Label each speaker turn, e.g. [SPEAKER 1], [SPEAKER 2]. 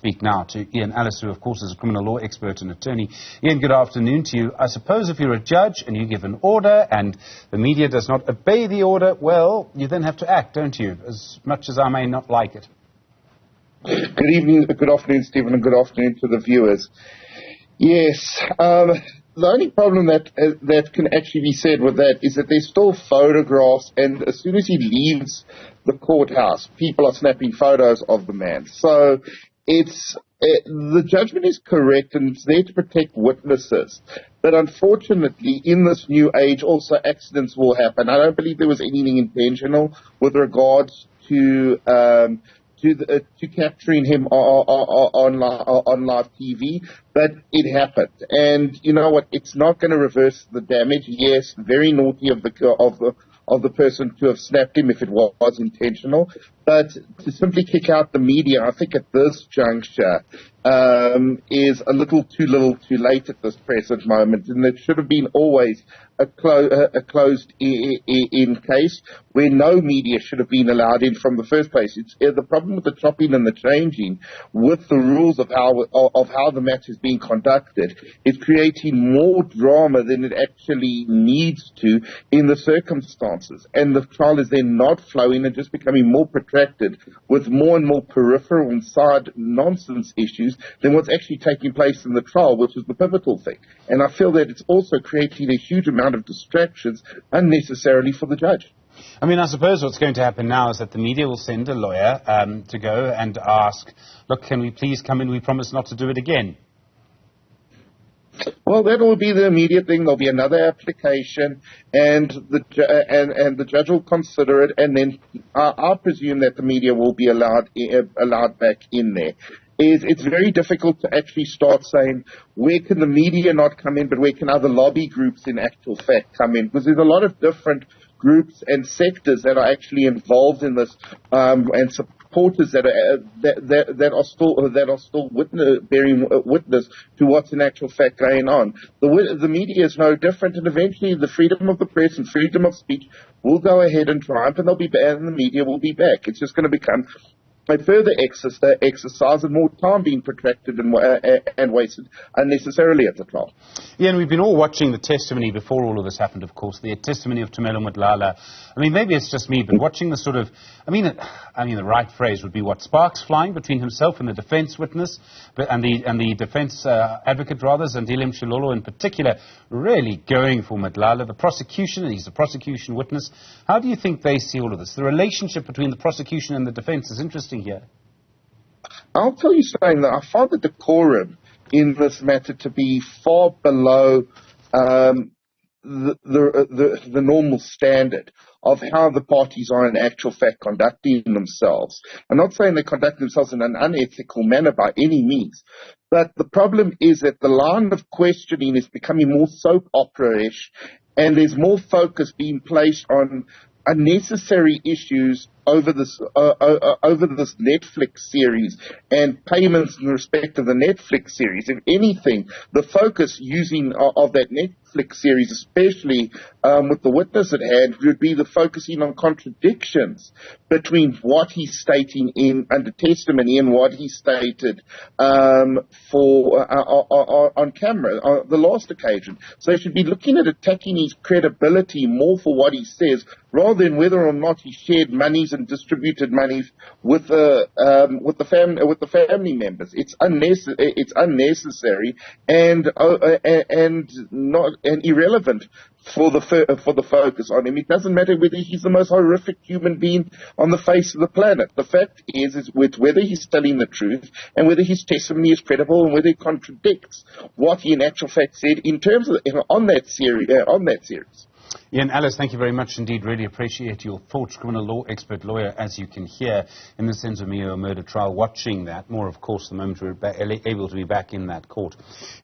[SPEAKER 1] speak now to Ian Allis, who, of course, is a criminal law expert and attorney. Ian, good afternoon to you. I suppose if you're a judge and you give an order and the media does not obey the order, well, you then have to act, don't you, as much as I may not like it.
[SPEAKER 2] Good evening, good afternoon, Stephen, and good afternoon to the viewers. Yes, the only problem that can actually be said with that is that there's still photographs, and as soon as he leaves the courthouse, people are snapping photos of the man. So the judgment is correct, and it's there to protect witnesses. But unfortunately, in this new age, also accidents will happen. I don't believe there was anything intentional with regards to capturing him on live TV, but it happened. And you know what? It's not going to reverse the damage. Yes, very naughty of the person to have snapped him if it was intentional, but to simply kick out the media, I think at this juncture, is a little too late at this present moment, and it should have been always a closed in case where no media should have been allowed in from the first place. It's the problem with the chopping and the changing with the rules of how the match is being conducted. It's creating more drama than it actually needs to in the circumstances, and the trial is then not flowing and just becoming more protracted with more and more peripheral and side nonsense issues than what's actually taking place in the trial, which is the pivotal thing. And I feel that it's also creating a huge amount of distractions unnecessarily for the judge.
[SPEAKER 1] I mean, I suppose what's going to happen now is that the media will send a lawyer to go and ask, look, can we please come in? We promise not to do it again.
[SPEAKER 2] Well, that will be the immediate thing. There'll be another application, and the judge will consider it, and then I presume that the media will be allowed back in there. It's very difficult to actually start saying where can the media not come in, but where can other lobby groups in actual fact come in? Because there's a lot of different groups and sectors that are actually involved in this, and supporters that are still bearing witness to what's in actual fact going on. The media is no different, and eventually the freedom of the press and freedom of speech will go ahead and triumph, and the media will be back. It's just going to become a further exercise and more time being protracted and wasted unnecessarily at the trial.
[SPEAKER 1] Ian, we've been all watching the testimony before all of this happened, of course, the testimony of Tumelo Madlala. I mean, maybe it's just me, but watching the sort of, the right phrase would be what, sparks flying between himself and the defense witness, and the defense advocate, rather, Zandile Mshilolo in particular, really going for Madlala, the prosecution, and he's the prosecution witness. How do you think they see all of this? The relationship between the prosecution and the defense is interesting here.
[SPEAKER 2] I'll tell you something, that I find the decorum in this matter to be far below the normal standard of how the parties are in actual fact conducting themselves. I'm not saying they conduct themselves in an unethical manner by any means, but the problem is that the line of questioning is becoming more soap opera-ish, and there's more focus being placed on unnecessary issues over this Netflix series and payments in respect of the Netflix series. If anything, the focus of that Netflix series, especially with the witness at hand, would be the focusing on contradictions between what he's stating under testimony and what he stated on camera on the last occasion. So they should be looking at attacking his credibility more for what he says, rather than whether or not he shared monies and distributed money with the family members. It's unnecessary and irrelevant for the focus on him. It doesn't matter whether he's the most horrific human being on the face of the planet. The fact is with whether he's telling the truth and whether his testimony is credible and whether it contradicts what he in actual fact said in terms of on that series.
[SPEAKER 1] Ian Allis, thank you very much indeed. Really appreciate your thoughts. Criminal law expert lawyer, as you can hear, in the Senzo Meyiwa murder trial, watching that. More, of course, the moment we're able to be back in that court.